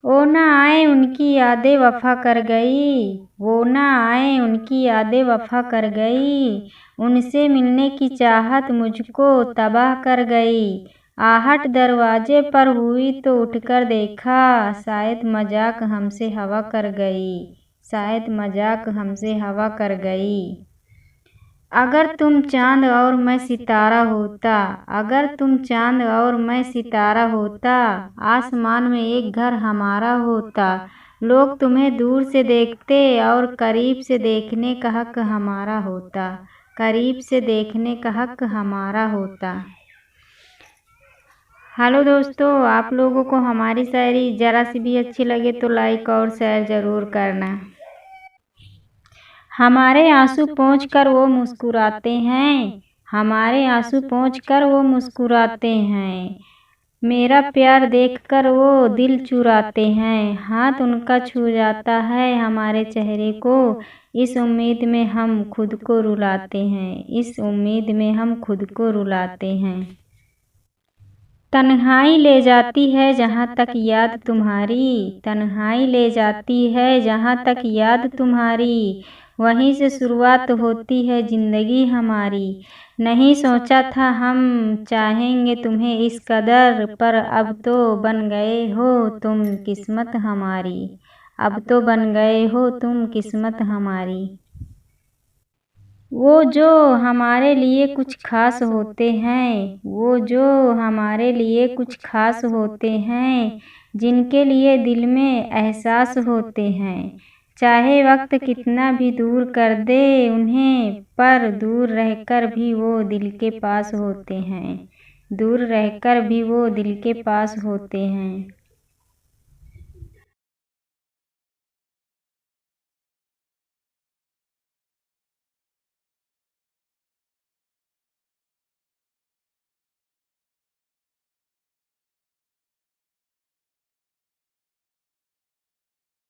वो न आए उनकी यादें वफ़ा कर गई, वो न आए उनकी यादें वफ़ा कर गई, उनसे मिलने की चाहत मुझको तबाह कर गई। आहट दरवाजे पर हुई तो उठकर देखा, शायद मजाक हमसे हवा कर गई, शायद मजाक हमसे हवा कर गई। अगर तुम चांद और मैं सितारा होता, अगर तुम चांद और मैं सितारा होता, आसमान में एक घर हमारा होता, लोग तुम्हें दूर से देखते और करीब से देखने का हक हमारा होता, करीब से देखने का हक हमारा होता। हेलो दोस्तों, आप लोगों को हमारी शायरी ज़रा सी भी अच्छी लगे तो लाइक और शेयर ज़रूर करना। हमारे आंसू पोंछ कर वो मुस्कुराते हैं, हमारे आंसू पोंछ कर वो मुस्कुराते हैं, मेरा प्यार देखकर वो दिल चुराते हैं, हाथ उनका छू जाता है हमारे चेहरे को, इस उम्मीद में हम खुद को रुलाते हैं, इस उम्मीद में हम खुद को रुलाते हैं। तन्हाई ले जाती है जहाँ तक याद तुम्हारी, तन्हाई ले जाती है जहाँ तक याद तुम्हारी, वहीं से शुरुआत होती है ज़िंदगी हमारी। नहीं सोचा था हम चाहेंगे तुम्हें इस कदर, पर अब तो बन गए हो तुम किस्मत हमारी, अब तो बन गए हो तुम किस्मत हमारी। वो जो हमारे लिए कुछ खास होते हैं, वो जो हमारे लिए कुछ खास होते हैं, जिनके लिए दिल में एहसास होते हैं, चाहे वक्त कितना भी दूर कर दे उन्हें, पर दूर रहकर भी वो दिल के पास होते हैं, दूर रहकर भी वो दिल के पास होते हैं।